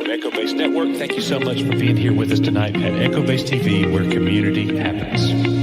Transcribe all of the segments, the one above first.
from Echo Base Network. Thank you so much for being here with us tonight at Echo Base TV, where community happens.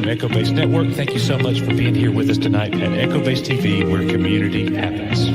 Echo Base Network. Thank you so much for being here with us tonight at Echo Base TV, where community happens.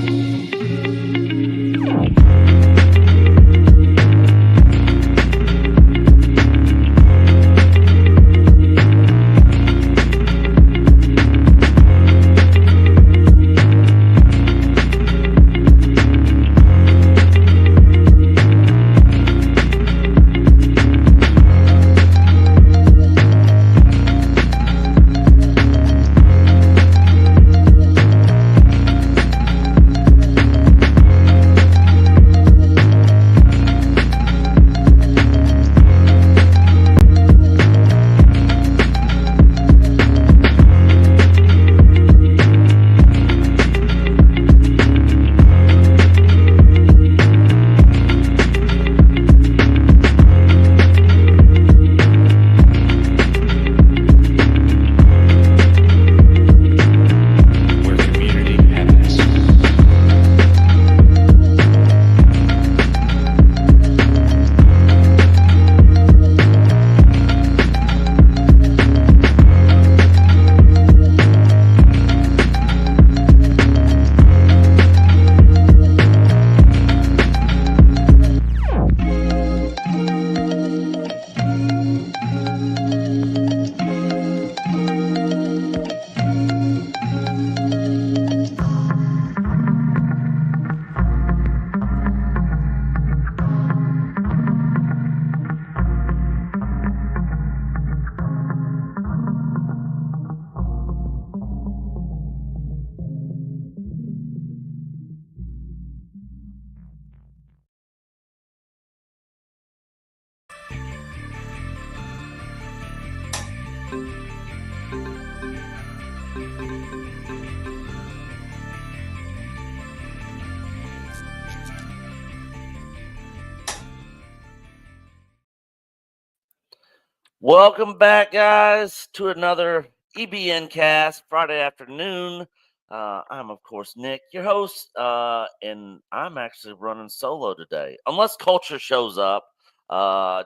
Welcome back, guys, to another EBN Cast Friday afternoon. I'm, of course, Nick, your host, and I'm actually running solo today. Unless Culture shows up,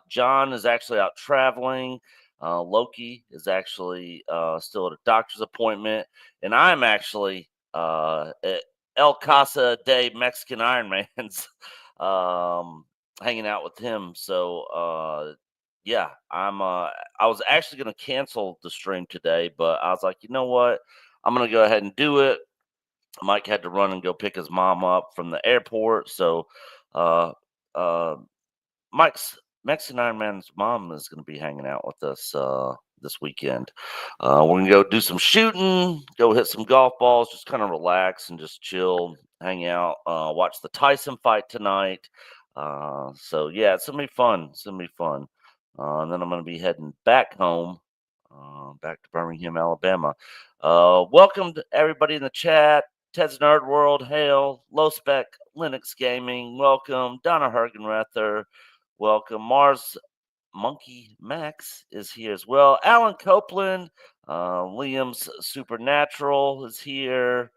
John is actually out traveling. Loki is actually still at a doctor's appointment, and I'm actually at El Casa de Mexican Ironmans, hanging out with him. So, yeah, I was actually going to cancel the stream today, but I was like, you know what? I'm going to go ahead and do it. Mike had to run and go pick his mom up from the airport. So, Mike's Mexican Iron Man's mom is going to be hanging out with us this weekend. We're going to go do some shooting, go hit some golf balls, just kind of relax and just chill, hang out, watch the Tyson fight tonight. So, yeah, it's going to be fun. It's going to be fun. And then I'm going to be heading back home back to Birmingham, Alabama. Welcome to everybody in the chat. Ted's Nerd World, hail. Low Spec Linux Gaming, welcome. Donna Hergenrether, welcome. Mars Monkey Max is here as well. Alan Copeland, Liam's Supernatural is here.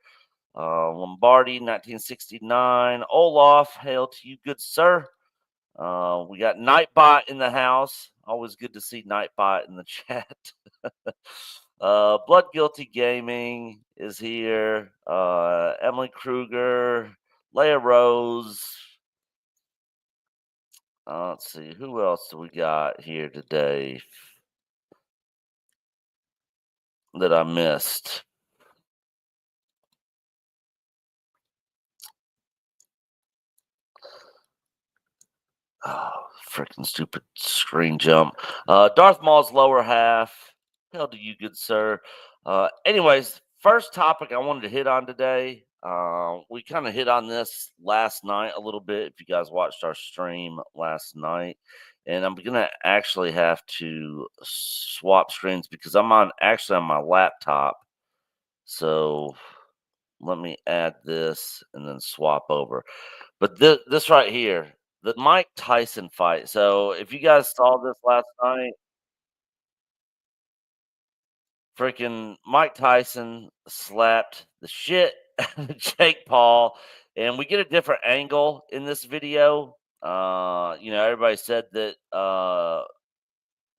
Lombardi, 1969. Olaf, hail to you, good sir. We got Nightbot in the house. Always good to see Nightbot in the chat. Blood Guilty Gaming is here. Emily Kruger, Leia Rose. Let's see, who else do we got here today that I missed? Oh, freaking stupid screen jump. Darth Maul's lower half. Hell to you, good sir. Anyways, first topic I wanted to hit on today. We kind of hit on this last night a little bit. If you guys watched our stream last night, and I'm gonna actually have to swap screens because I'm actually on my laptop. So let me add this and then swap over. But this right here, the Mike Tyson fight. So if you guys saw this last night, freaking Mike Tyson slapped the shit out of Jake Paul, and we get a different angle in this video. Everybody said that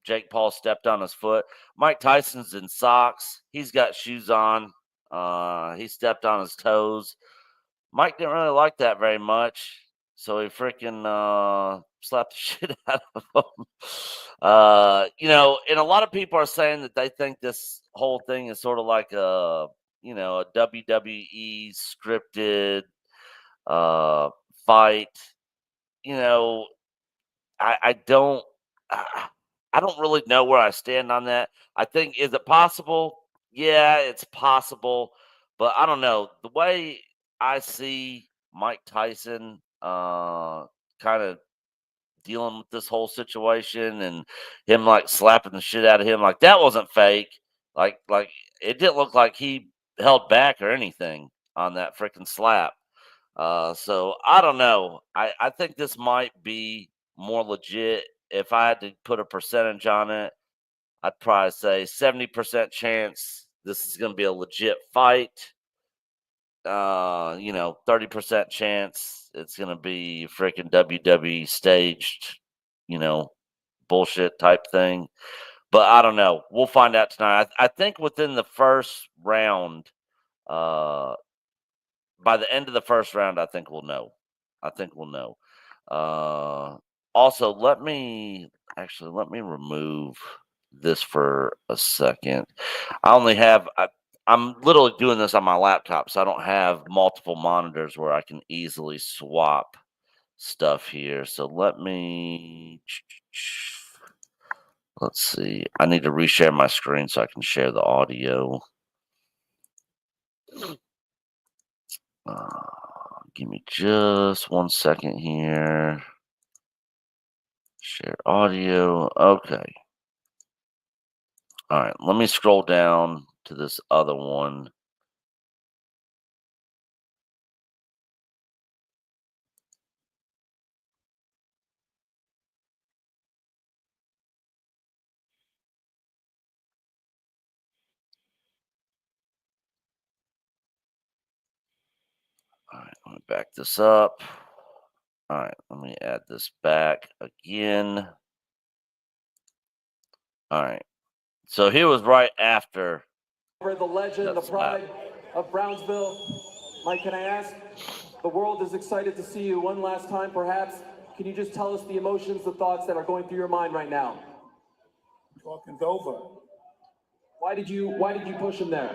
Jake Paul stepped on his foot. Mike Tyson's in socks. He's got shoes on. He stepped on his toes. Mike didn't really like that very much, so he freaking slapped the shit out of him. And a lot of people are saying that they think this whole thing is sort of like a WWE scripted fight. I don't really know where I stand on that. I think, is it possible? Yeah, it's possible, but I don't know. The way I see Mike Tyson kind of dealing with this whole situation and him like slapping the shit out of him, like that wasn't fake. Like it didn't look like he held back or anything on that freaking slap. So I don't know. I think this might be more legit. If I had to put a percentage on it, I'd probably say 70% chance this is going to be a legit fight. 30% chance it's going to be freaking WWE staged, bullshit type thing. But I don't know. We'll find out tonight. I think within the first round, by the end of the first round, I think we'll know. Also, let me remove this for a second. I'm literally doing this on my laptop, so I don't have multiple monitors where I can easily swap stuff here. So let's see. I need to reshare my screen so I can share the audio. Give me just 1 second here. Share audio. Okay. All right. Let me scroll down to this other one. All right. Let me back this up. All right. Let me add this back again. All right. So he was right after. The legend, the pride of Brownsville. Mike, can I ask? The world is excited to see you one last time, perhaps. Can you just tell us the emotions, the thoughts that are going through your mind right now? Talking's over. Why did you push him there?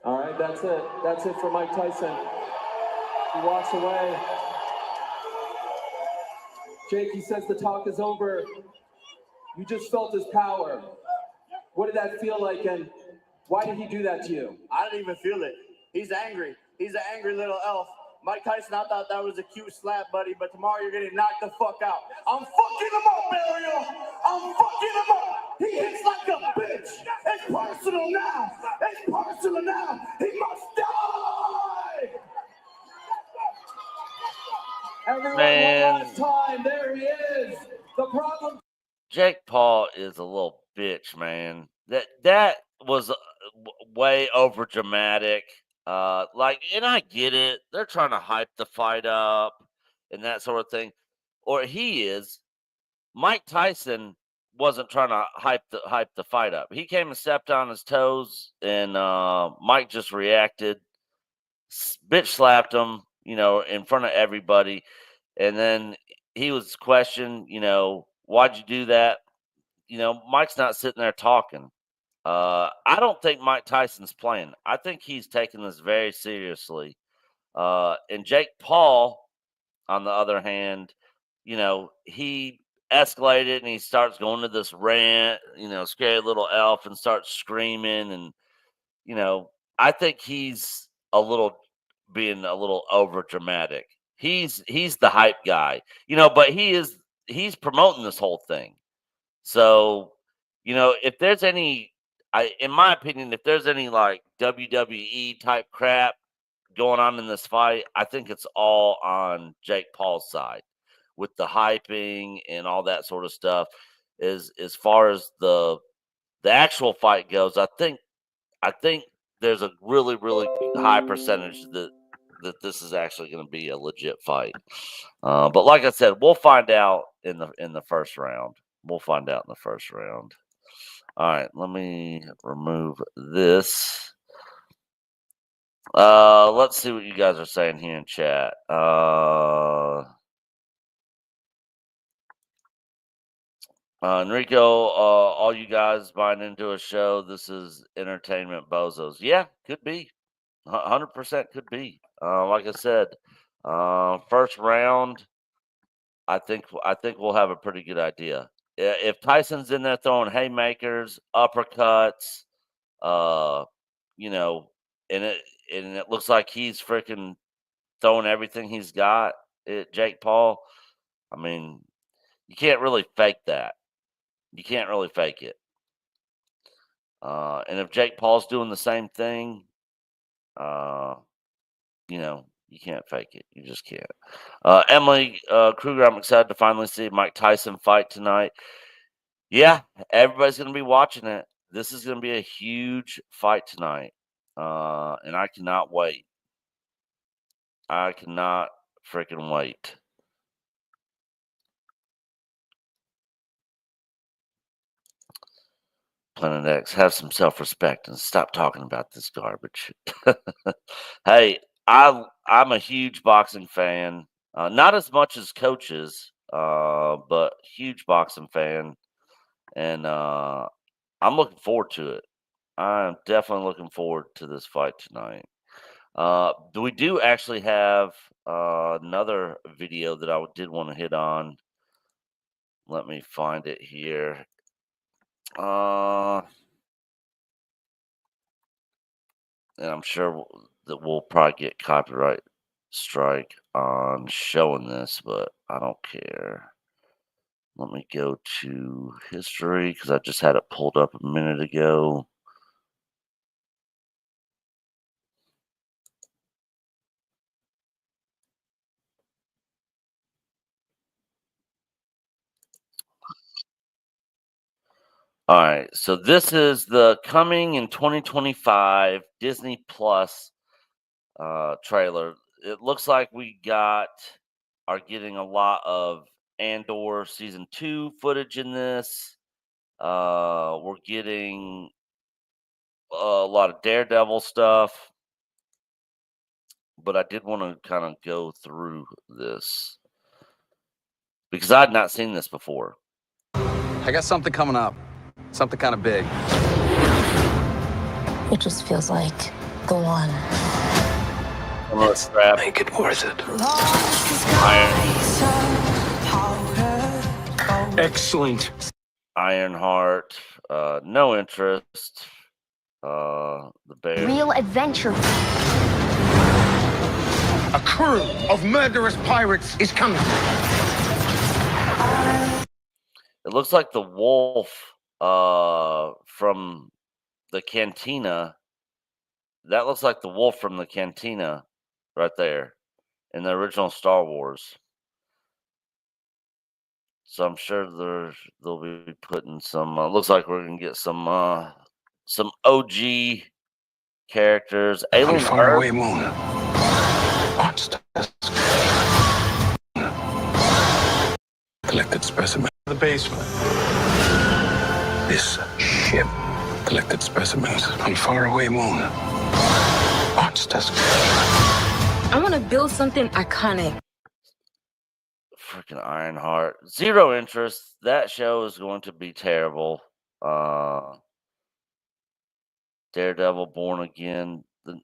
All right, that's it. That's it for Mike Tyson. He walks away. Jake, he says the talk is over. You just felt his power. What did that feel like, and why did he do that to you? I didn't even feel it. He's angry. He's an angry little elf. Mike Tyson, I thought that was a cute slap, buddy, but tomorrow you're getting knocked the fuck out. I'm fucking him up, Ariel. I'm fucking him up. He hits like a bitch. It's personal now. It's personal now. He must die. Everyone, Man. one last time. There he is. The problem. Jake Paul is a little bitch, man. That was way over dramatic. And I get it. They're trying to hype the fight up and that sort of thing. Or he is. Mike Tyson wasn't trying to hype the fight up. He came and stepped on his toes, and Mike just reacted, bitch slapped him, in front of everybody, and then he was questioned, why'd you do that? Mike's not sitting there talking. I don't think Mike Tyson's playing. I think he's taking this very seriously. And Jake Paul, on the other hand, he escalated and he starts going to this rant, scary little elf, and starts screaming. And, I think he's being a little over dramatic. He's the hype guy, but he's promoting this whole thing. So, if there's any, in my opinion, if there's any like WWE type crap going on in this fight, I think it's all on Jake Paul's side with the hyping and all that sort of stuff. As far as the actual fight goes, I think there's a really, really high percentage that this is actually going to be a legit fight. But like I said, we'll find out in the first round. We'll find out in the first round. All right, let me remove this. Let's see what you guys are saying here in chat. Enrico, all you guys buying into a show, this is entertainment bozos. Yeah, could be. 100% could be. Like I said, first round, I think we'll have a pretty good idea. If Tyson's in there throwing haymakers, uppercuts, and it looks like he's freaking throwing everything he's got at Jake Paul, I mean, you can't really fake that. You can't really fake it. And if Jake Paul's doing the same thing, you can't fake it. You just can't. Emily Kruger, I'm excited to finally see Mike Tyson fight tonight. Yeah, everybody's going to be watching it. This is going to be a huge fight tonight. And I cannot wait. I cannot freaking wait. Planet X, have some self-respect and stop talking about this garbage. Hey, I'm a huge boxing fan. Not as much as coaches, but huge boxing fan. And I'm looking forward to it. I'm definitely looking forward to this fight tonight. We do actually have another video that I did want to hit on. Let me find it here. And I'm sure that we'll probably get copyright strike on showing this, but I don't care. Let me go to history because I just had it pulled up a minute ago. All right, so this is the coming in 2025 Disney Plus trailer. It looks like we are getting a lot of Andor season 2 footage in this. We're getting a lot of Daredevil stuff, but I did want to kind of go through this because I had not seen this before. I got something coming up. Something kind of big. It just feels like the one. Let's make it worth it. Excellent. Ironheart. No interest. The Bear. Real adventure. A crew of murderous pirates is coming. It looks like the Wolf from the cantina. That looks like the wolf from the cantina right there in the original Star Wars. So I'm sure they'll be putting some. Looks like we're gonna get some OG characters. On Alien faraway Earth. moon. Watch this. Collected specimen. The basement. This ship collected specimens on faraway moon. Watch this. I want to build something iconic. Freaking Ironheart. Zero interest. That show is going to be terrible. Daredevil Born Again. The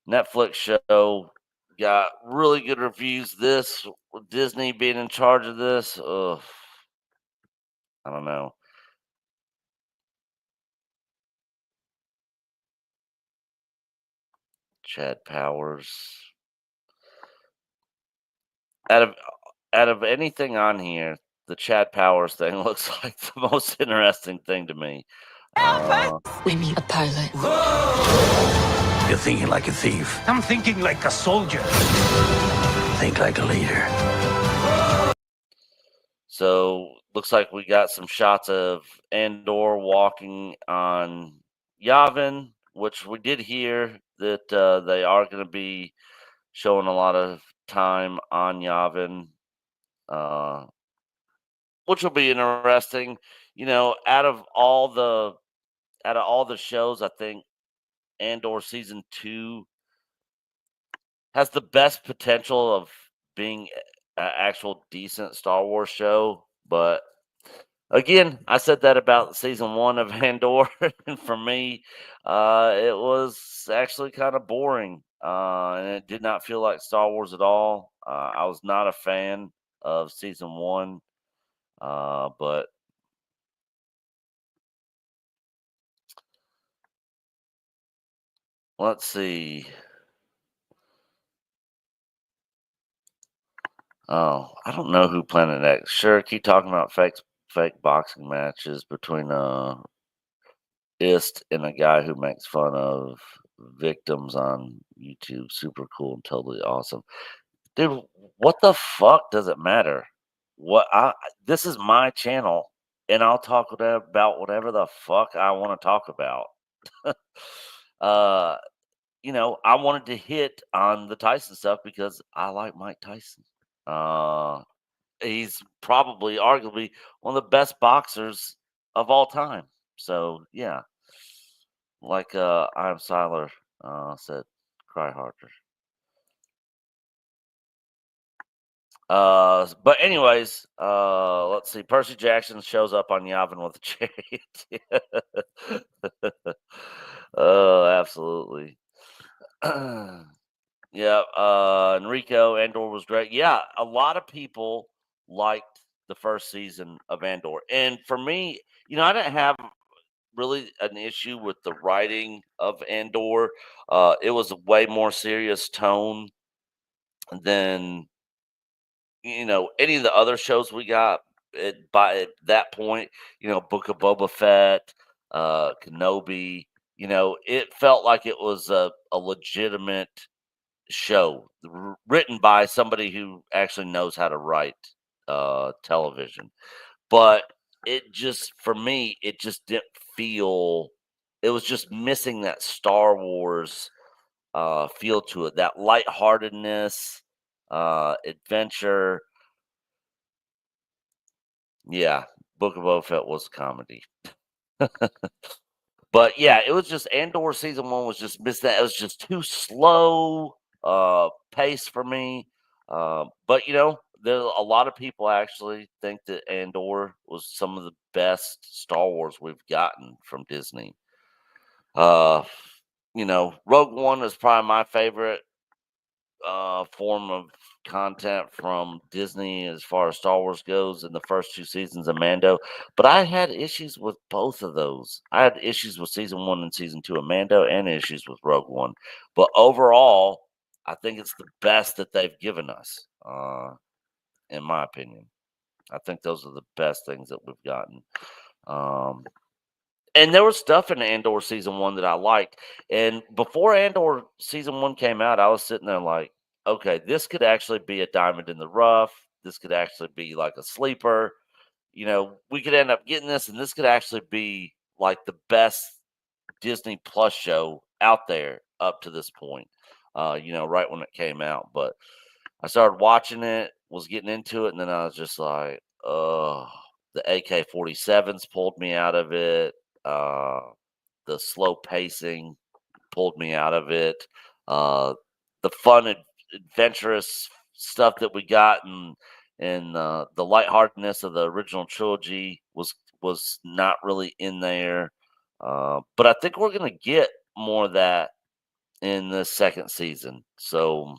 Netflix show got really good reviews. This, with Disney being in charge of this, ugh, I don't know. Chad Powers. Out of anything on here, the Chad Powers thing looks like the most interesting thing to me. We need a pilot. You're thinking like a thief. I'm thinking like a soldier. Think like a leader. So looks like we got some shots of Andor walking on Yavin, which we did hear that they are going to be showing a lot of time on Yavin, which will be interesting. You know, out of all the shows, I think Andor season 2 has the best potential of being an actual decent Star Wars show. But again, I said that about season 1 of Andor, and for me, it was actually kind of boring, and it did not feel like Star Wars at all. I was not a fan of season 1, but let's see. Oh, I don't know who Planet X. Sure, keep talking about fake boxing matches between Ist and a guy who makes fun of victims on YouTube. Super cool and totally awesome. Dude, what the fuck does it matter? This is my channel and I'll talk about whatever the fuck I want to talk about. You know, I wanted to hit on the Tyson stuff because I like Mike Tyson. He's probably, arguably, one of the best boxers of all time. So yeah, like I'm Siler said, cry harder. But anyways, let's see. Percy Jackson shows up on Yavin with a chariot. Oh, absolutely. Yeah, Enrico, Andor was great. Yeah, a lot of people liked the first season of Andor. And for me, you know, I didn't have really an issue with the writing of Andor. It was a way more serious tone than, you know, any of the other shows we got by that point. You know, Book of Boba Fett, Kenobi. You know, it felt like it was a legitimate show written by somebody who actually knows how to write television. But it just, for me, it just didn't feel. It was just missing that Star Wars feel to it, that lightheartedness, adventure. Yeah, Book of Boba Fett was comedy. But yeah, it was just Andor season 1 was just missed that. It was just too slow pace for me. But you know, there a lot of people actually think that Andor was some of the best Star Wars we've gotten from Disney. You know, Rogue One is probably my favorite form of content from Disney as far as Star Wars goes in the first 2 seasons of Mando. But I had issues with both of those. I had issues with season 1 and season 2 of Mando and issues with Rogue One. But overall, I think it's the best that they've given us, in my opinion. I think those are the best things that we've gotten. And there was stuff in Andor season 1 that I liked. And before Andor season 1 came out, I was sitting there like, okay, this could actually be a diamond in the rough. This could actually be like a sleeper. We could end up getting this, and this could actually be like the best Disney Plus show out there up to this point. Right when it came out. But I started watching it, was getting into it, and then I was just like, oh, the AK-47s pulled me out of it. The slow pacing pulled me out of it. The fun, adventurous stuff that we got and the lightheartedness of the original trilogy was not really in there. But I think we're gonna get more of that in the second season. So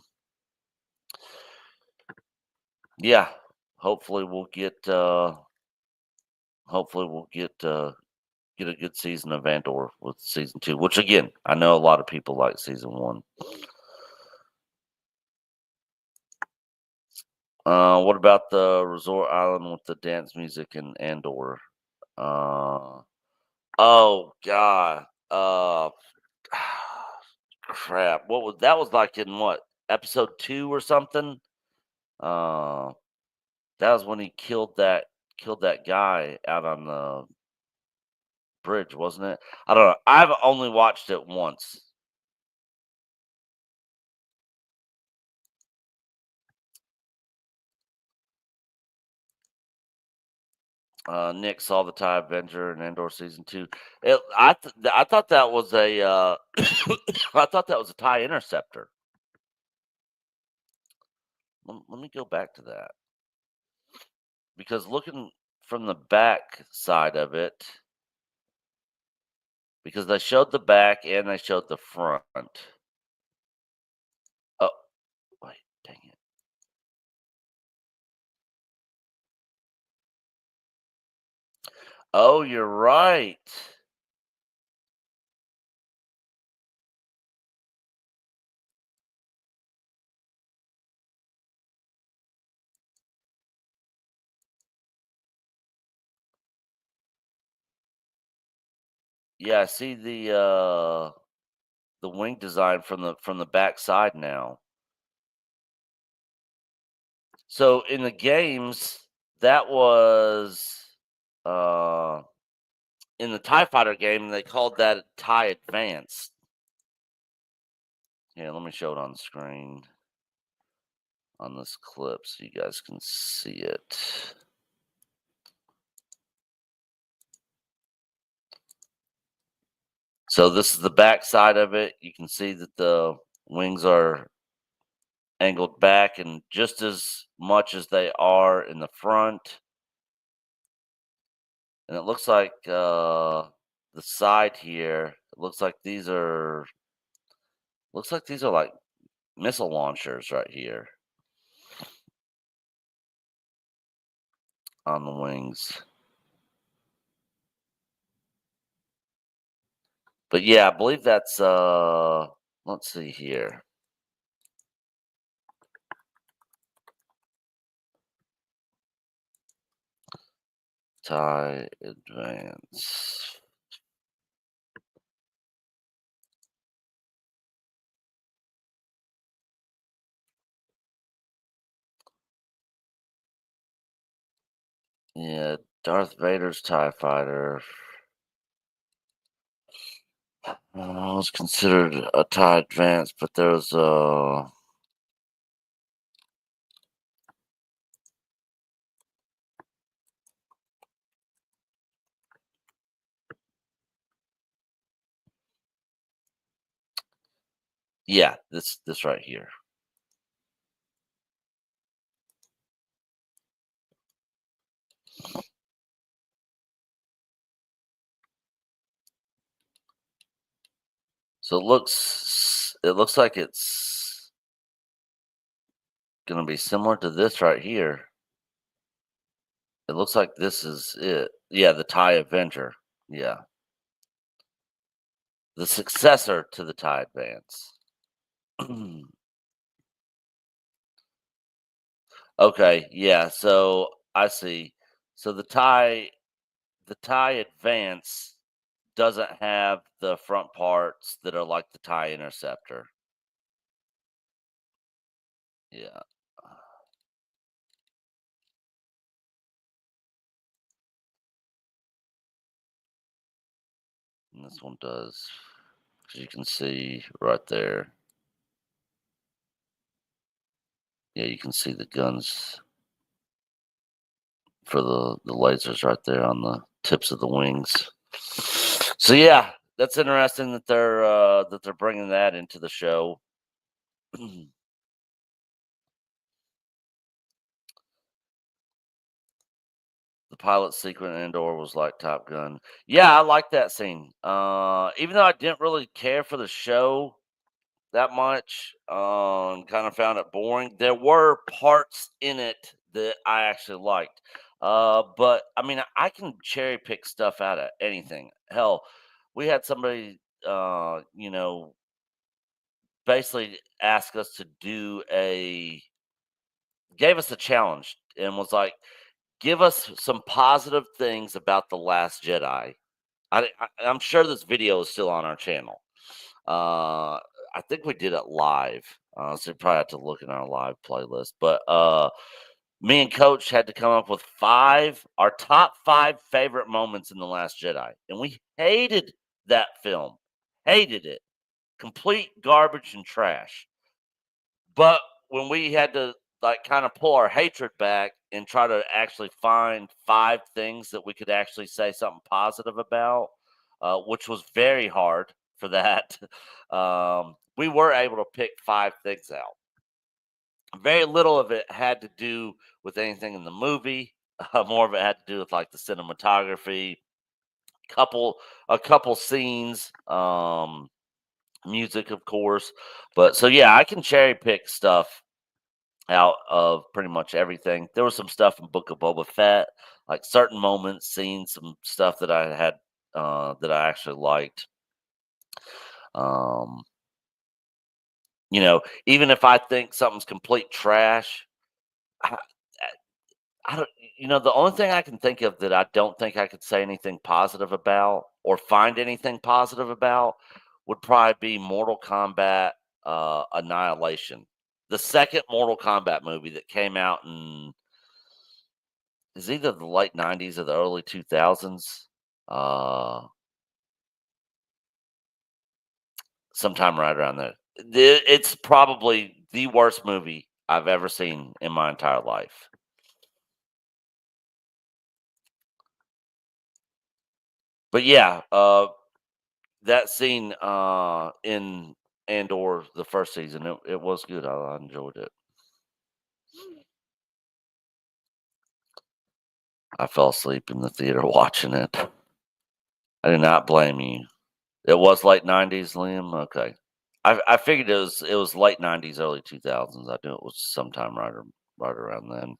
yeah, hopefully we'll get get a good season of Andor with season 2, which again, I know a lot of people like season 1. What about the resort island with the dance music and Andor? Oh god. Crap. What was that? Was like in what, episode 2 or something? That was when he killed that guy out on the bridge, wasn't it? I don't know. I've only watched it once. Nick saw the TIE Avenger in Andor season 2. I thought that was a I thought that was a TIE Interceptor. Let me go back to that, because looking from the back side of it, because they showed the back and they showed the front. Oh, wait, dang it. Oh, you're right. Yeah, I see the wing design from the back side now. So in the games, that was in the TIE Fighter game, they called that TIE Advance. Yeah, let me show it on screen on this clip so you guys can see it. So this is the back side of it. You can see that the wings are angled back and just as much as they are in the front. And it looks like the side here, it looks like these are like missile launchers right here on the wings. But yeah, I believe that's let's see here. TIE Advance. Yeah, Darth Vader's TIE Fighter was considered a TIE Advance, but there's yeah, this right here. So it looks like it's gonna be similar to this right here. It looks like this is it. Yeah, the TIE Avenger. Yeah. The successor to the TIE Advance. Okay, yeah, so I see. So the TIE Advance doesn't have the front parts that are like the TIE Interceptor. Yeah. And this one does. As you can see right there. Yeah, you can see the guns for the lasers right there on the tips of the wings. So yeah, that's interesting that they're bringing that into the show. The pilot sequence in Andor was like Top Gun. Yeah, I like that scene. Even though I didn't really care for the show that much, kind of found it boring. There were parts in it that I actually liked. But I mean, I can cherry pick stuff out of anything. Hell, we had somebody, basically ask us to gave us a challenge and was like, give us some positive things about The Last Jedi. I'm sure this video is still on our channel. I think we did it live. So you probably have to look in our live playlist. But me and Coach had to come up with our top 5 favorite moments in The Last Jedi. And we hated that film. Hated it. Complete garbage and trash. But when we had to like kind of pull our hatred back and try to actually find 5 things that we could actually say something positive about, which was very hard for that, we were able to pick 5 things out. Very little of it had to do with anything in the movie. More of it had to do with like the cinematography, a couple scenes, music, of course. But so yeah, I can cherry pick stuff out of pretty much everything. There was some stuff in Book of Boba Fett, like certain moments, scenes, some stuff that I had that I actually liked. Um, even if I think something's complete trash, I, I don't. The only thing I can think of that I don't think I could say anything positive about or find anything positive about would probably be Mortal Kombat Annihilation, the second Mortal Kombat movie that came out in is either the late 90s or the early 2000s. Sometime right around there. It's probably the worst movie I've ever seen in my entire life. But yeah, that scene in Andor, the first season, it was good. I enjoyed it. I fell asleep in the theater watching it. I do not blame you. It was late 90s, Liam. Okay. I figured it was late 90s, early 2000s. I knew it was sometime right around then.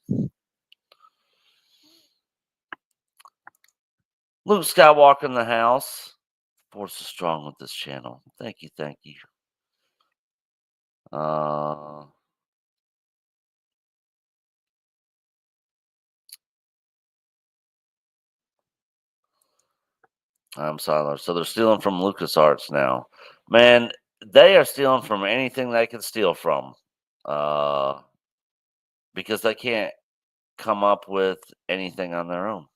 Luke Skywalker in the house. Force is strong with this channel. Thank you. I'm sorry. So they're stealing from LucasArts now. Man, they are stealing from anything they can steal from. Because they can't come up with anything on their own.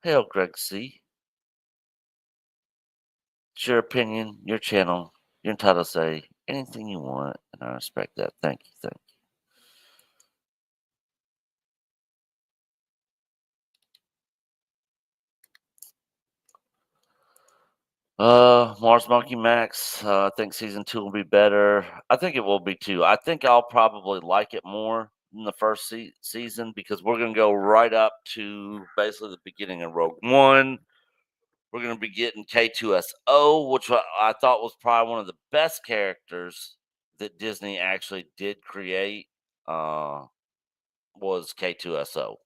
Hail, Greg C. It's your opinion, your channel. You're entitled to say anything you want, and I respect that. Thank you. Mars Monkey Max. I think season 2 will be better. I think it will be too. I think I'll probably like it more than the first season because we're going to go right up to basically the beginning of Rogue One. We're going to be getting K2SO, which I thought was probably one of the best characters that Disney actually did create. Was K2SO.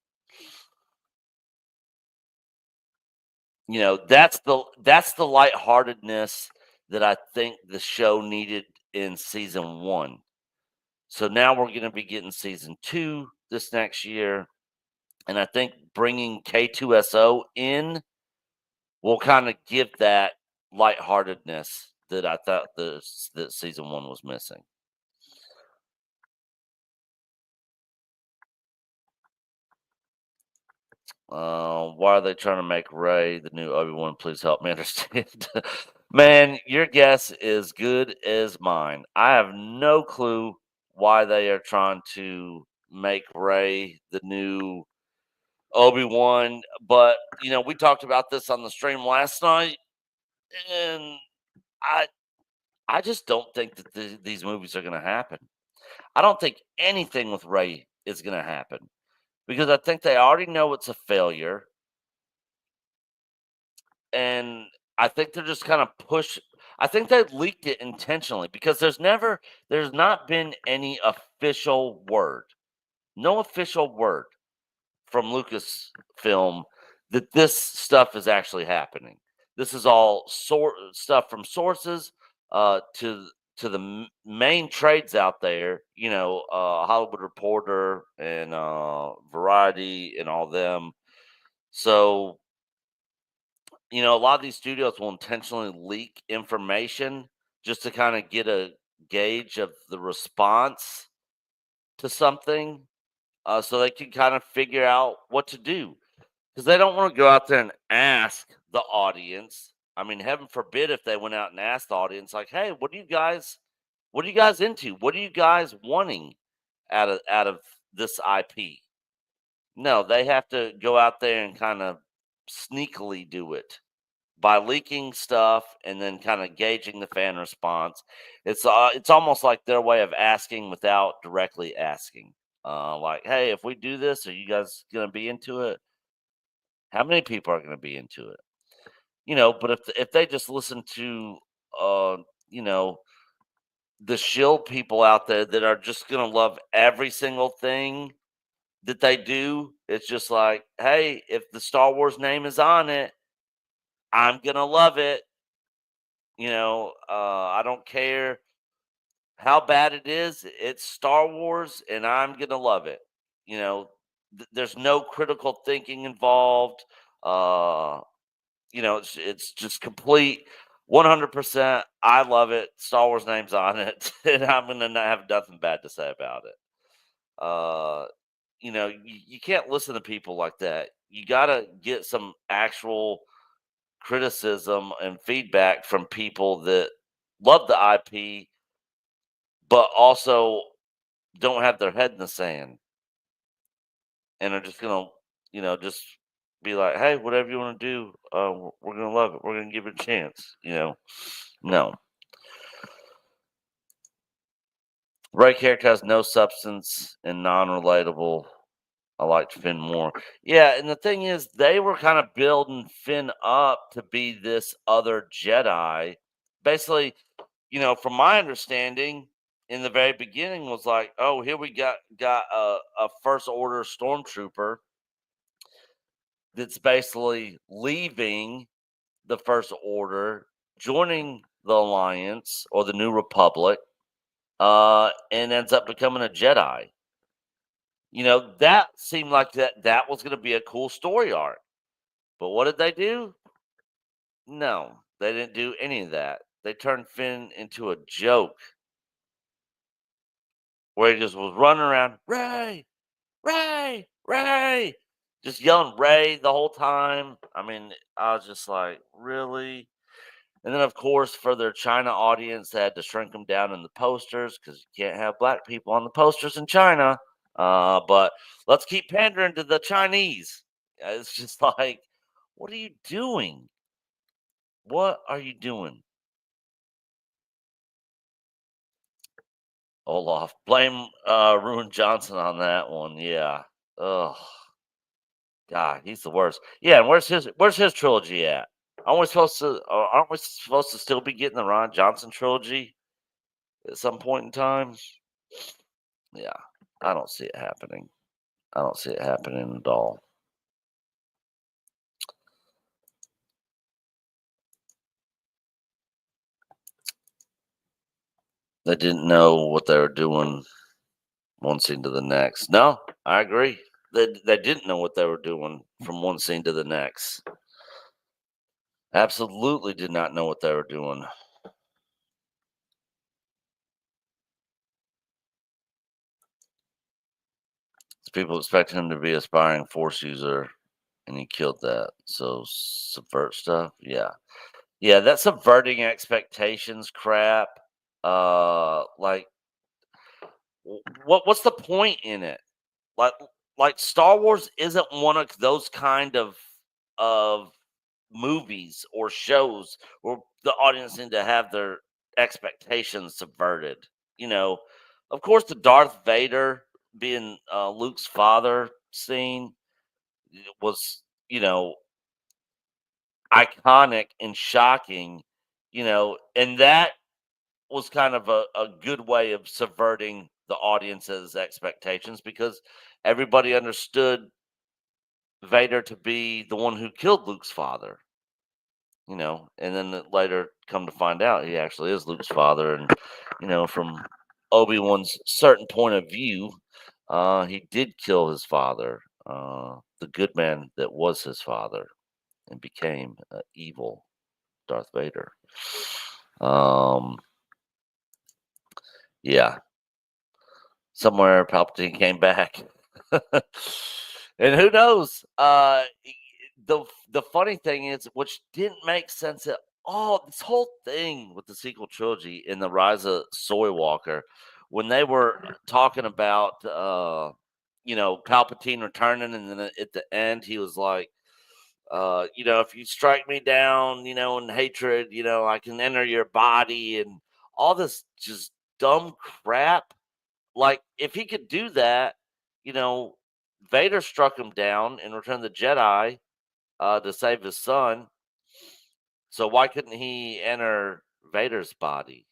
That's the lightheartedness that I think the show needed in season 1. So now we're going to be getting season 2 this next year. And I think bringing K2SO in will kind of give that lightheartedness that I thought that season 1 was missing. Why are they trying to make Rey the new Obi-Wan? Please help me understand. Man, your guess is good as mine. I have no clue why they are trying to make Rey the new Obi-Wan, but we talked about this on the stream last night, and I just don't think that these movies are going to happen. I don't think anything with Rey is going to happen because I think they already know it's a failure. And I think they're just kind of I think they leaked it intentionally because there's not been any official word, no official word from Lucasfilm that this stuff is actually happening. This is all stuff from sources to the main trades out there, Hollywood Reporter and Variety and all them. So a lot of these studios will intentionally leak information just to kind of get a gauge of the response to something so they can kind of figure out what to do. Because they don't want to go out there and ask the audience. I mean, heaven forbid if they went out and asked the audience, like, hey, what are you guys into? What are you guys wanting out of this IP? No, they have to go out there and kind of sneakily do it by leaking stuff and then kind of gauging the fan response. It's almost like their way of asking without directly asking. Like, hey, if we do this, are you guys gonna be into it? How many people are gonna be into it? But if they just listen to the shield people out there that are just gonna love every single thing that they do, it's just like, hey, if the Star Wars name is on it, I'm gonna love it. I don't care how bad it is. It's Star Wars, and I'm gonna love it. There's no critical thinking involved. It's just complete 100%. I love it. Star Wars name's on it, and I'm gonna not have nothing bad to say about it. You can't listen to people like that. You gotta get some actual criticism and feedback from people that love the IP, but also don't have their head in the sand and are just gonna, just be like, hey, whatever you want to do, we're gonna love it. We're gonna give it a chance. No. Ray character has no substance and non-relatable. I liked Finn more. Yeah, and the thing is, they were kind of building Finn up to be this other Jedi. Basically, from my understanding, in the very beginning, was like, oh, here we got a First Order stormtrooper that's basically leaving the First Order, joining the Alliance or the New Republic, and ends up becoming a Jedi. That seemed like that was going to be a cool story arc. But what did they do? No, they didn't do any of that. They turned Finn into a joke where he just was running around, Ray, Ray, Ray, just yelling Ray the whole time. I mean, I was just like, really? And then, of course, for their China audience, they had to shrink them down in the posters because you can't have black people on the posters in China. But let's keep pandering to the Chinese. It's just like, what are you doing? What are you doing? Olaf, blame Ruin Johnson on that one. Yeah. Oh, God, he's the worst. Yeah, and where's his trilogy at? Aren't we supposed to still be getting the Ron Johnson trilogy at some point in time? Yeah, I don't see it happening. I don't see it happening at all. They didn't know what they were doing one scene to the next. No, I agree. They didn't know what they were doing from one scene to the next. Absolutely did not know what they were doing. People expected him to be aspiring force user, and he killed that. So subvert stuff, yeah, that subverting expectations crap. Like, what's the point in it? Like, Star Wars isn't one of those kind of movies or shows where the audience need to have their expectations subverted. You know, of course, the Darth Vader being Luke's father scene was, iconic and shocking, and that was kind of a good way of subverting the audience's expectations because everybody understood Vader to be the one who killed Luke's father, and then later come to find out he actually is Luke's father. And, from Obi-Wan's certain point of view, he did kill his father, the good man that was his father, and became evil Darth Vader. Yeah. Somewhere Palpatine came back. And who knows? The funny thing is, which didn't make sense at all, this whole thing with the sequel trilogy in the Rise of Soy Walker, when they were talking about Palpatine returning, and then at the end he was like, if you strike me down, in hatred, I can enter your body, and all this just dumb crap. Like, if he could do that, Vader struck him down in Return of the Jedi to save his son. So why couldn't he enter Vader's body?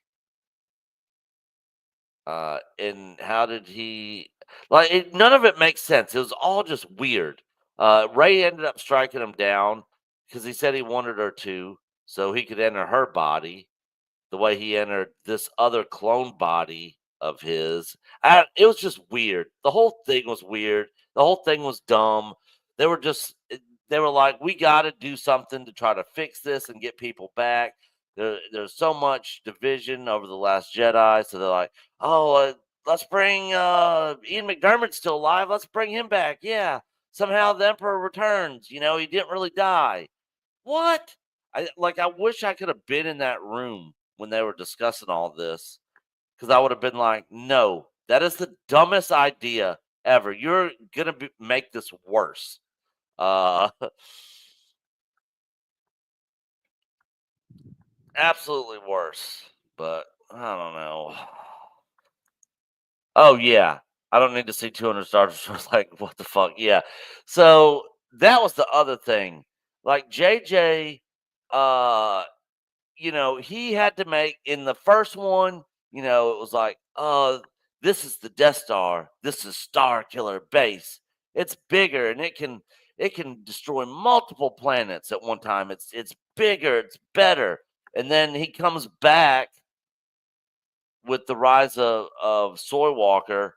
And how did he? None of it makes sense. It was all just weird. Rey ended up striking him down because he said he wanted her to, so he could enter her body the way he entered this other clone body of his. It was just weird. The whole thing was weird. The whole thing was dumb. They were like, we got to do something to try to fix this and get people back. There's so much division over the Last Jedi, so they're like, oh, let's bring Ian McDermott's still alive. Let's bring him back. Yeah, somehow the Emperor returns. He didn't really die. What? I wish I could have been in that room when they were discussing all this, because I would have been like, no, that is the dumbest idea ever. You're gonna make this worse. Absolutely worse. But I don't know. Oh yeah, I don't need to see 200 Star Destroyers. Like, what the fuck? Yeah. So that was the other thing. Like, JJ, he had to make in the first one, it was like, oh, this is the Death Star. This is Star Killer Base. It's bigger and it can destroy multiple planets at one time. It's bigger, it's better. And then he comes back with the Rise of Soy Walker,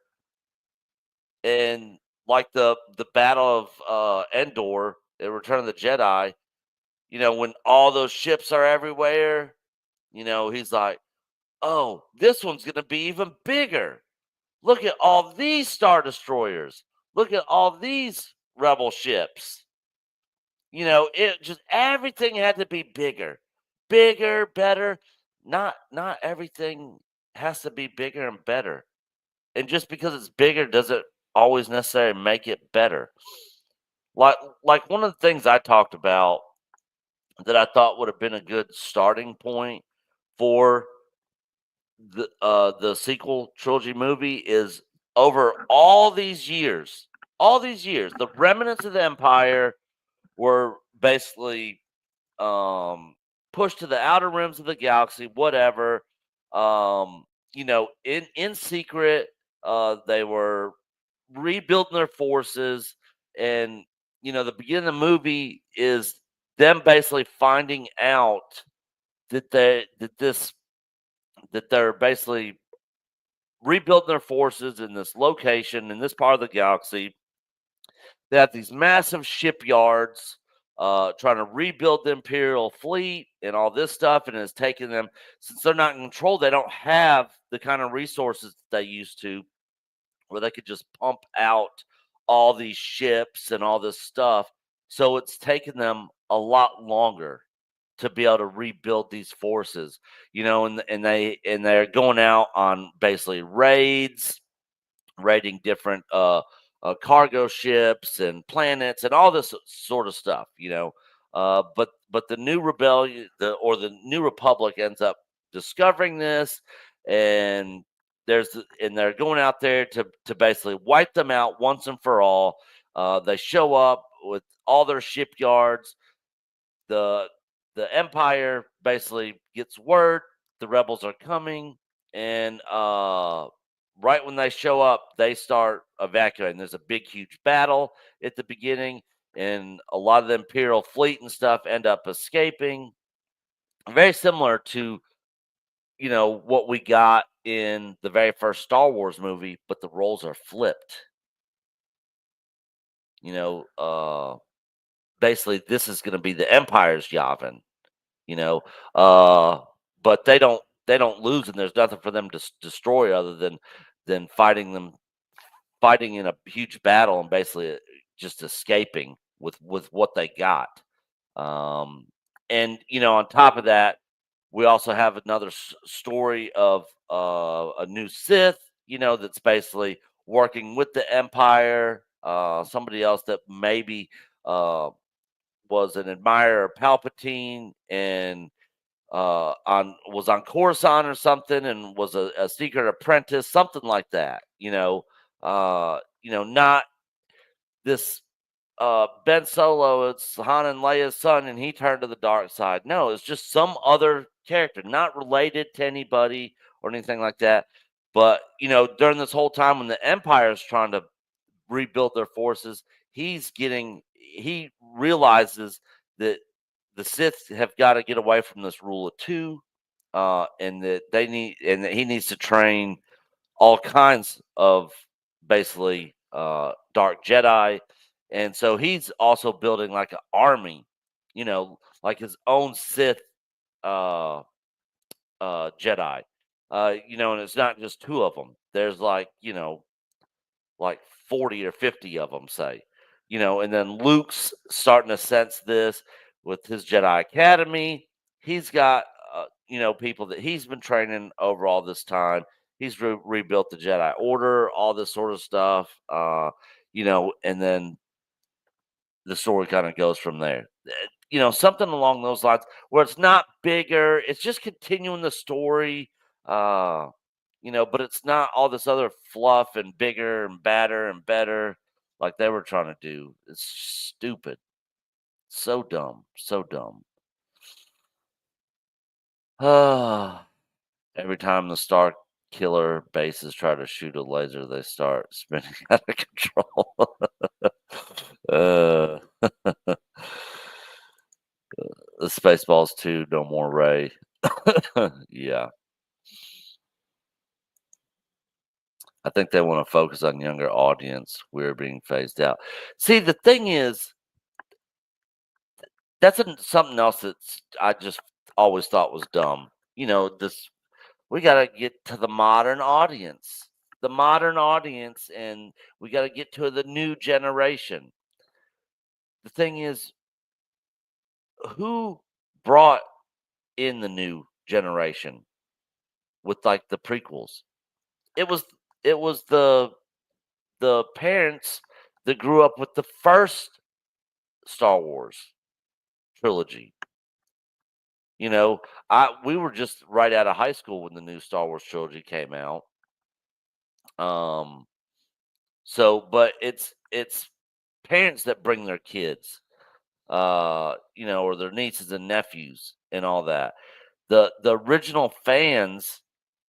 and like the Battle of Endor, the Return of the Jedi, when all those ships are everywhere, he's like, oh, this one's going to be even bigger. Look at all these Star Destroyers. Look at all these Rebel ships. It just, everything had to be bigger, better. Not everything has to be bigger and better. And just because it's bigger doesn't always necessarily make it better. Like one of the things I talked about that I thought would have been a good starting point for the sequel trilogy movie is, over all these years, the remnants of the Empire were basically pushed to the outer rims of the galaxy, whatever. In secret, they were rebuilding their forces, and the beginning of the movie is them basically finding out that they're basically rebuilding their forces in this location, in this part of the galaxy. They have these massive shipyards trying to rebuild the Imperial fleet and all this stuff. And it's taking them, since they're not in control, they don't have the kind of resources that they used to, where they could just pump out all these ships and all this stuff. So it's taken them a lot longer to be able to rebuild these forces, and they're going out on basically raids, raiding different cargo ships and planets and all this sort of stuff, but the new rebellion, the new republic ends up discovering this, and they're going out there to basically wipe them out once and for all. They show up with all their shipyards. The Empire basically gets word the rebels are coming, and right when they show up, they start evacuating. There's a big, huge battle at the beginning, and a lot of the Imperial fleet and stuff end up escaping. Very similar to what we got in the very first Star Wars movie, but the roles are flipped. Basically, this is going to be the Empire's Yavin. But they don't lose, and there's nothing for them to destroy other than fighting in a huge battle and basically just escaping with what they got. And on top of that, we also have another story of a new Sith, that's basically working with the Empire. Somebody else that maybe was an admirer of Palpatine and was on Coruscant or something, and was a secret apprentice, something like that. Not this Ben Solo. It's Han and Leia's son, and he turned to the dark side. No, it's just some other character, not related to anybody or anything like that. But during this whole time when the Empire is trying to rebuild their forces, he realizes that the Sith have got to get away from this rule of two, and that he needs to train all kinds of basically dark Jedi, and so he's also building like an army, like his own Sith Jedi, and it's not just two of them. There's like 40 or 50 of them, say, and then Luke's starting to sense this with his Jedi Academy. He's got, people that he's been training over all this time. He's rebuilt the Jedi Order, all this sort of stuff, and then the story kind of goes from there. Something along those lines where it's not bigger. It's just continuing the story. But it's not all this other fluff and bigger and badder and better like they were trying to do. It's stupid. So dumb. So dumb. Every time the Star Killer bases try to shoot a laser, they start spinning out of control. The Spaceballs 2, No More Ray. Yeah. I think they want to focus on younger audience. We're being phased out. See, the thing is, that's something else that I just always thought was dumb. We got to get to the modern audience, and we got to get to the new generation. The thing is, who brought in the new generation with like the prequels? It was the parents that grew up with the first Star Wars trilogy. We were just right out of high school when the new Star Wars trilogy came out. But it's parents that bring their kids, or their nieces and nephews and all that. The original fans,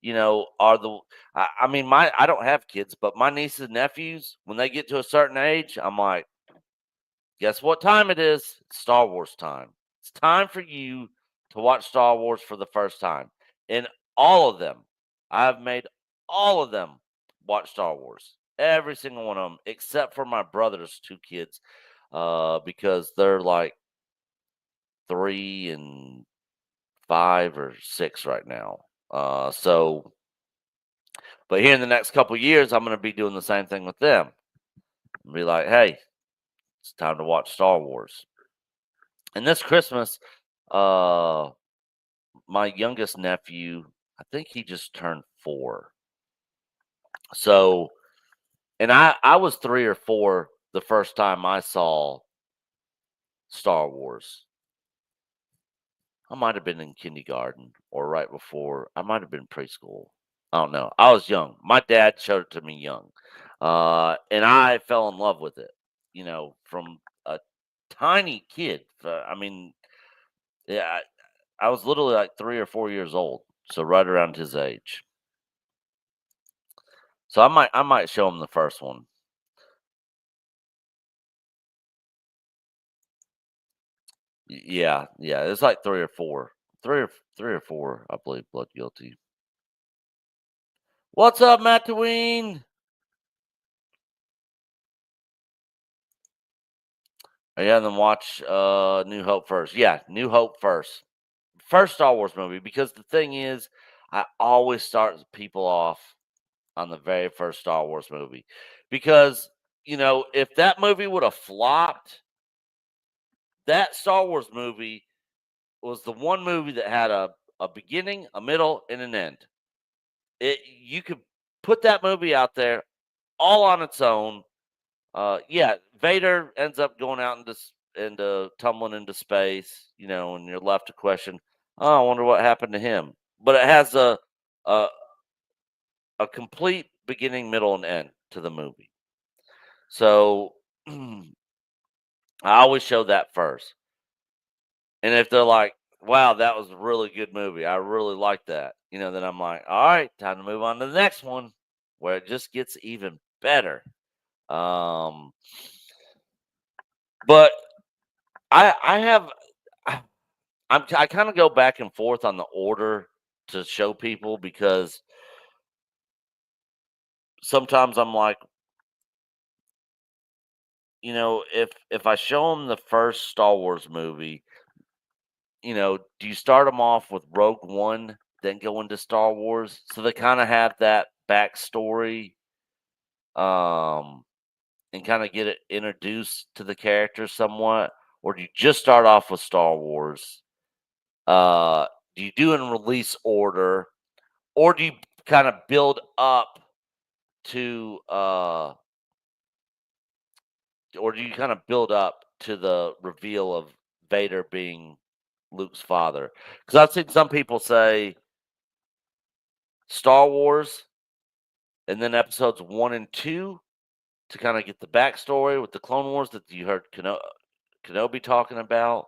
are the. I mean, I don't have kids, but my nieces and nephews, when they get to a certain age, I'm like, guess what time it is? It's Star Wars time. It's time for you to watch Star Wars for the first time. And all of them, I've made all of them watch Star Wars. Every single one of them, except for my brother's 2 kids, because they're like 3 and 5 or 6 right now. But here in the next couple years, I'm going to be doing the same thing with them. Be like, hey, it's time to watch Star Wars. And this Christmas, my youngest nephew, I think he just turned 4. So, and I was 3 or 4 the first time I saw Star Wars. I might have been in kindergarten or right before. I might have been preschool. I don't know. I was young. My dad showed it to me young. And I fell in love with it, from a tiny kid. I mean, yeah, I was literally like 3 or 4 years old. So right around his age. So I might show him the first one. Yeah, it's like 3 or 4. 3 or 4, I believe, Blood Guilty. What's up, Matt Deween? Yeah, then watch New Hope first. Yeah, New Hope first. First Star Wars movie, because the thing is, I always start people off on the very first Star Wars movie. Because, if that movie would have flopped, that Star Wars movie was the one movie that had a beginning, a middle, and an end. You could put that movie out there all on its own. Yeah, Vader ends up going out into tumbling into space, and you're left to question, oh, I wonder what happened to him. But it has a complete beginning, middle, and end to the movie. So I always show that first. And if they're like, wow, that was a really good movie, I really like that, then I'm like, all right, time to move on to the next one where it just gets even better. But I have I kind of go back and forth on the order to show people, because sometimes I'm like, if I show them the first Star Wars movie, do you start them off with Rogue One, then go into Star Wars, so they kind of have that backstory, and kind of get it introduced to the characters somewhat, or do you just start off with Star Wars? Do you do it in release order, or do you kind of build up to the reveal of Vader being Luke's father? Because I've seen some people say Star Wars and then episodes 1 and 2 to kind of get the backstory with the Clone Wars that you heard Kenobi talking about,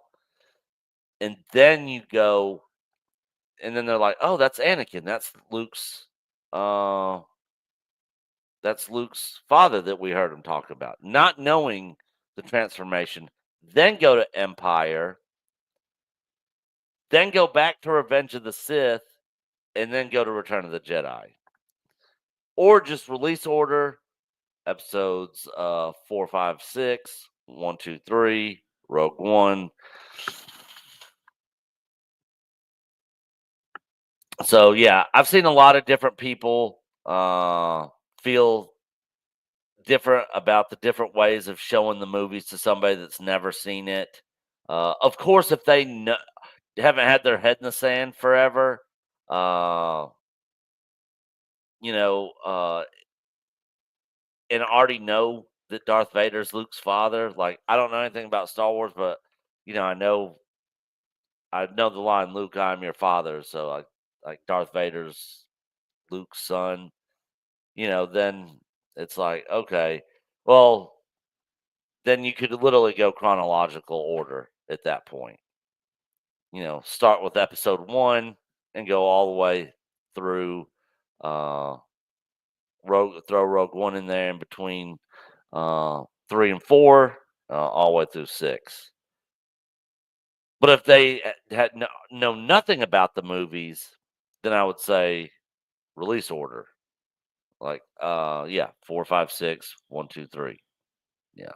and then you go, and then they're like, oh, that's Anakin, that's Luke's father that we heard him talk about, not knowing the transformation. Then go to Empire, then go back to Revenge of the Sith, and then go to Return of the Jedi. Or just release order episodes 4, 5, 6, 1, 2, 3, Rogue One. So yeah, I've seen a lot of different people feel different about the different ways of showing the movies to somebody that's never seen it. Of course, if they haven't had their head in the sand forever, and already know that Darth Vader's Luke's father. Like, I don't know anything about Star Wars, but I know the line, "Luke, I'm your father." So like Darth Vader's Luke's son. Then it's like, okay, well, then you could literally go chronological order at that point. Start with episode 1 and go all the way through throw Rogue One in there in between 3 and 4, all the way through 6. But if they had know nothing about the movies, then I would say release order. Like, yeah, 4, 5, 6, 1, 2, 3. Yeah.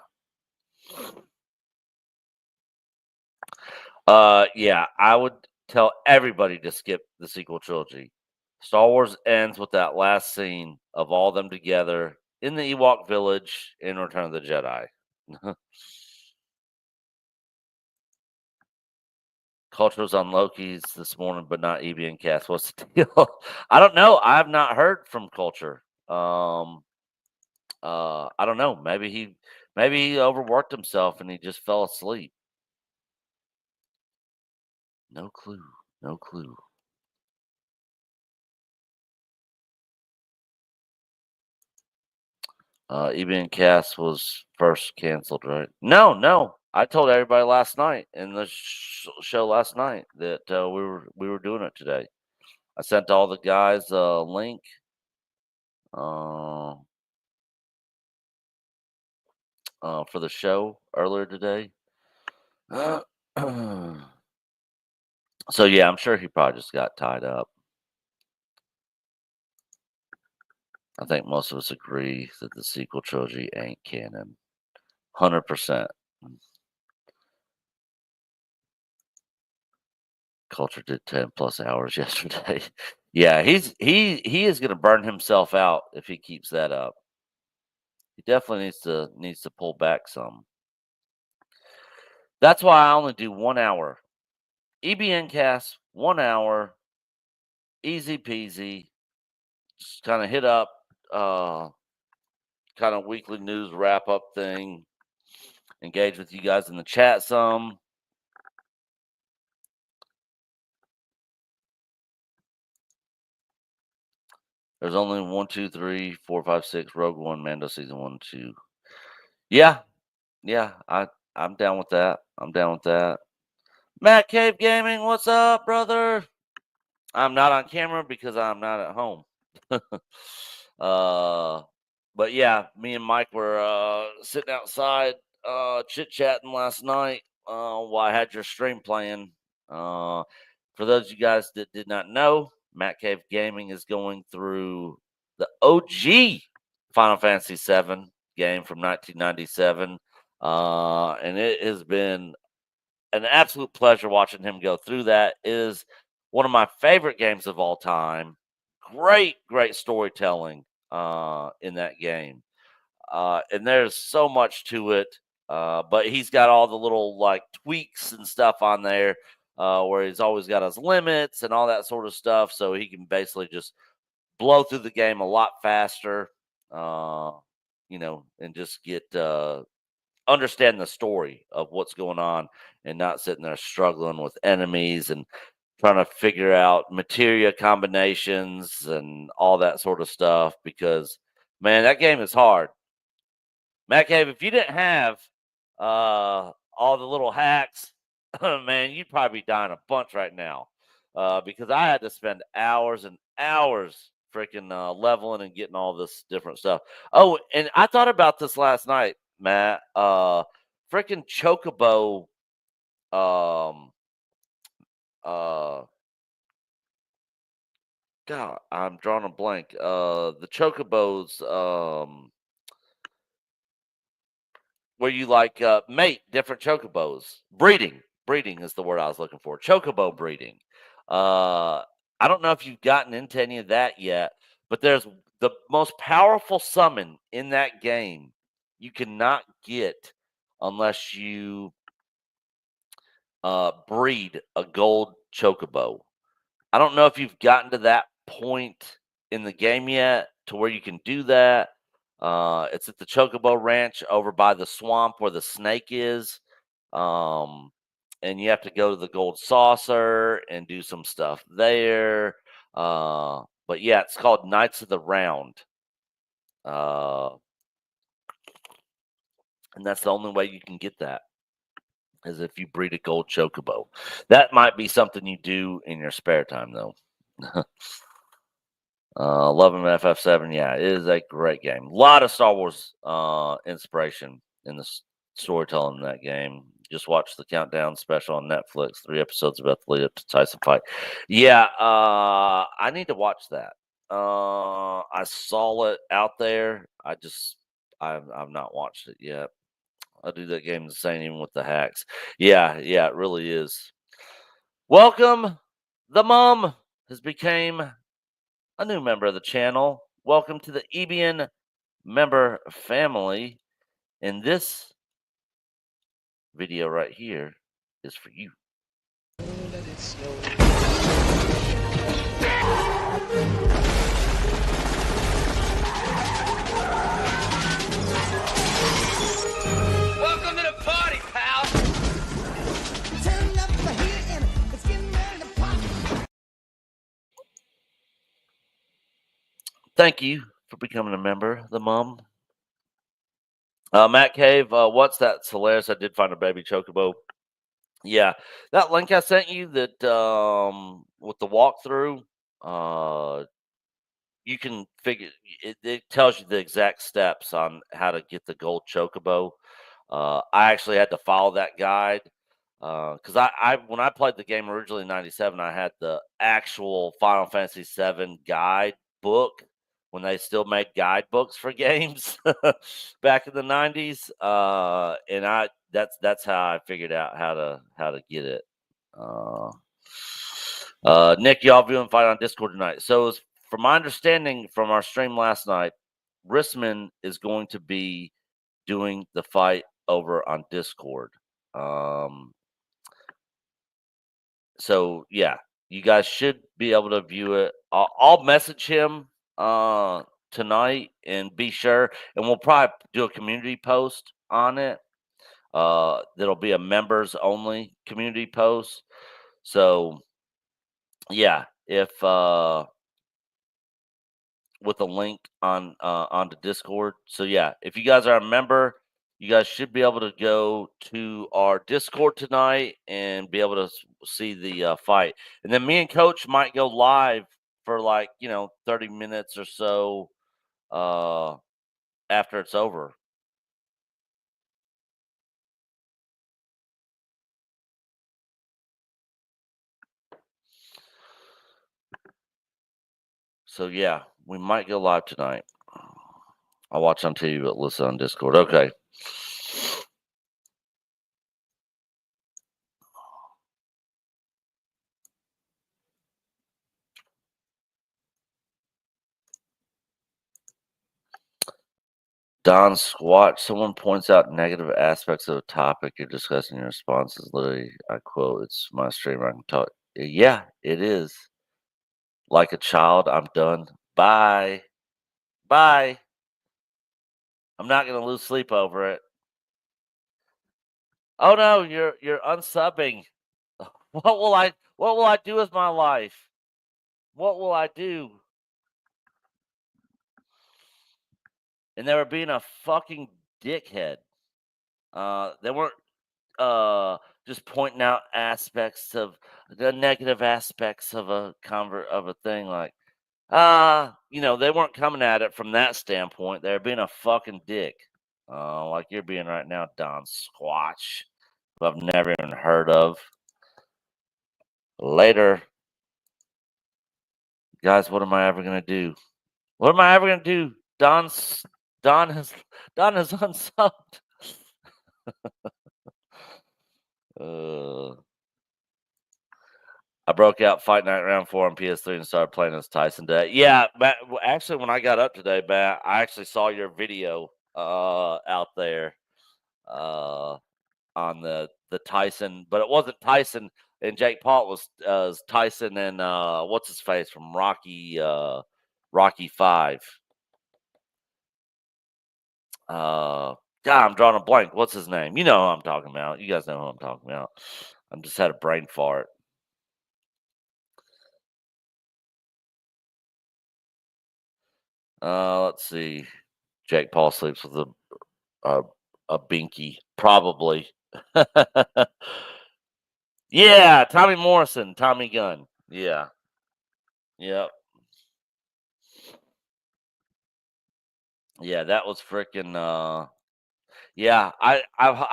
Yeah, I would tell everybody to skip the sequel trilogy. Star Wars ends with that last scene of all them together in the Ewok village in Return of the Jedi. Culture's on Loki's this morning, but not EBN Cast. What's the deal? I don't know. I have not heard from Culture. I don't know. Maybe he overworked himself and he just fell asleep. No clue. No clue. EBN Cast was first canceled, right? No. I told everybody last night in the show last night that we were doing it today. I sent all the guys a link. For the show earlier today. So yeah, I'm sure he probably just got tied up. I think most of us agree that the sequel trilogy ain't canon. 100%. Culture did 10 plus hours yesterday. Yeah, he is gonna burn himself out if he keeps that up. He definitely needs to pull back some. That's why I only do 1 hour. EBN Cast, 1 hour, easy peasy. Just kind of hit up kind of weekly news wrap up thing. Engage with you guys in the chat some. There's only 1, 2, 3, 4, 5, 6, Rogue One, Mando season 1, 2. Yeah, I'm down with that. I'm down with that. Matt Cave Gaming, what's up, brother? I'm not on camera because I'm not at home. But yeah, me and Mike were sitting outside chit chatting last night while I had your stream playing. For those of you guys that did not know, Matt Cave Gaming is going through the OG Final Fantasy VII game from 1997. And it has been an absolute pleasure watching him go through that. It is one of my favorite games of all time. Great storytelling in that game. And there's so much to it. But he's got all the little like tweaks and stuff on there where he's always got his limits and all that sort of stuff. So he can basically just blow through the game a lot faster, and just get understand the story of what's going on and not sitting there struggling with enemies and trying to figure out materia combinations and all that sort of stuff because man, that game is hard. Matt Cave, if you didn't have all the little hacks, man, you'd probably be dying a bunch right now. Because I had to spend hours and hours freaking leveling and getting all this different stuff. Oh, and I thought about this last night, Matt. Freaking Chocobo. God, I'm drawing a blank. The Chocobos. Where you like mate different chocobos. Breeding is the word I was looking for. Chocobo breeding. I don't know if you've gotten into any of that yet, but there's the most powerful summon in that game you cannot get unless you breed a gold chocobo. I don't know if you've gotten to that point in the game yet to where you can do that. It's at the Chocobo Ranch over by the swamp where the snake is. And you have to go to the Gold Saucer and do some stuff there. But yeah, it's called Knights of the Round. And that's the only way you can get that is if you breed a gold chocobo. That might be something you do in your spare time, though. Love him FF7. Yeah, it is a great game. A lot of Star Wars inspiration in the storytelling in that game. Just watch the Countdown special on Netflix. 3 episodes about the lead up to Tyson fight. Yeah, I need to watch that. I saw it out there. I've not watched it yet. I do that game the same even with the hacks. Yeah, it really is. Welcome, the mom has became a new member of the channel. Welcome to the EBN member family. And this video right here is for you. Welcome to the party, pal. Turn up the heat and it's getting ready to pop. Thank you for becoming a member, the mom. Matt Cave, what's that? It's hilarious. I did find a baby chocobo. Yeah, that link I sent you that with the walkthrough, you can figure it tells you the exact steps on how to get the gold chocobo. I actually had to follow that guide because I when I played the game originally in '97, I had the actual Final Fantasy VII guide book when they still made guidebooks for games back in the '90s, and that's how I figured out how to get it. Nick, y'all viewing fight on Discord tonight. So, from my understanding from our stream last night, Rissman is going to be doing the fight over on Discord. So yeah, you guys should be able to view it. I'll message him tonight and be sure, and we'll probably do a community post on it. That'll be a members only community post. So yeah, if with a link on onto Discord. So yeah, if you guys are a member, you guys should be able to go to our Discord tonight and be able to see the fight. And then me and Coach might go live for 30 minutes or so after it's over. So yeah, we might go live tonight. I'll watch on TV, but listen on Discord. Okay. Don Squatch, someone points out negative aspects of a topic you're discussing. Your response is literally, I quote, "It's my stream. I can talk." Yeah, it is. Like a child, I'm done. Bye. Bye. I'm not gonna lose sleep over it. Oh no, you're unsubbing. What will I do with my life? What will I do? And they were being a fucking dickhead. They weren't just pointing out aspects of the negative aspects of a thing, like they weren't coming at it from that standpoint. They're being a fucking dick, like you're being right now, Don Squatch, who I've never even heard of. Later, guys, what am I ever gonna do? What am I ever gonna do? Don has unsubbed. I broke out Fight Night Round 4 on PS3 and started playing as Tyson today. Yeah, Matt, actually, when I got up today, Matt, I actually saw your video out there on the Tyson, but it wasn't Tyson and Jake Paul. It was Tyson and what's his face from Rocky 5. God, I'm drawing a blank. What's his name? You know who I'm talking about. You guys know who I'm talking about. I just had a brain fart. Let's see. Jake Paul sleeps with a binky, probably. Yeah, Tommy Morrison, Tommy Gunn. Yeah. Yep. Yeah, that was freaking. Yeah, I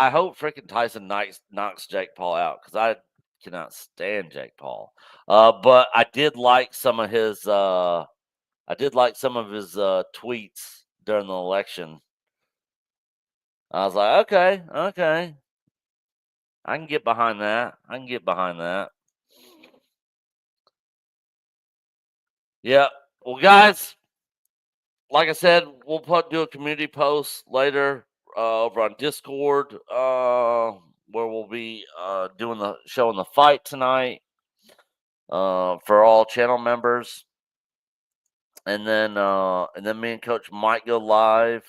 hope freaking Tyson knocks Jake Paul out because I cannot stand Jake Paul. But I did like some of his. I did like some of his tweets during the election. I was like, okay, I can get behind that. Yeah. Well, guys, like I said, we'll do a community post later over on Discord where we'll be showing the fight tonight for all channel members. And then me and Coach might go live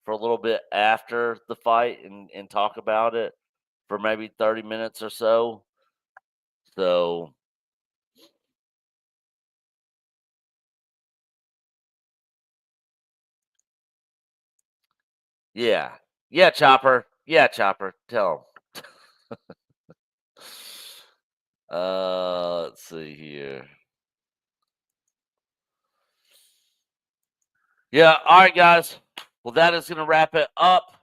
for a little bit after the fight and talk about it for maybe 30 minutes or so. So yeah. Yeah, Chopper. Tell him. Let's see here. Yeah, all right, guys. Well, that is going to wrap it up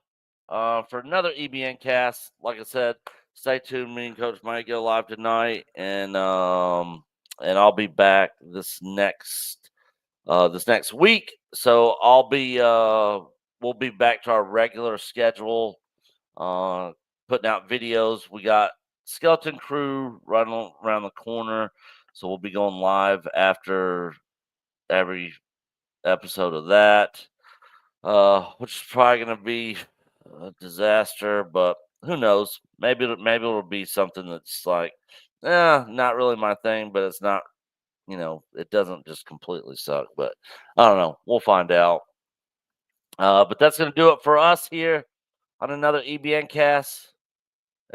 for another EBN cast. Like I said, stay tuned. Me and Coach might go live tonight, and I'll be back this next week. So we'll be back to our regular schedule, putting out videos. We got Skeleton Crew right around the corner, so we'll be going live after every episode of that, which is probably going to be a disaster, but who knows? Maybe it'll be something that's like, not really my thing, but it's not, it doesn't just completely suck. But I don't know. We'll find out. But that's going to do it for us here on another EBN cast.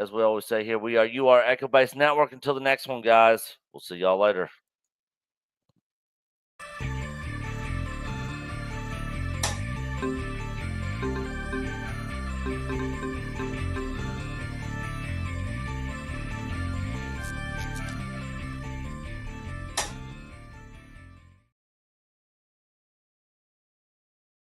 As we always say here, we are Echo Base Network. Until the next one, guys. We'll see y'all later.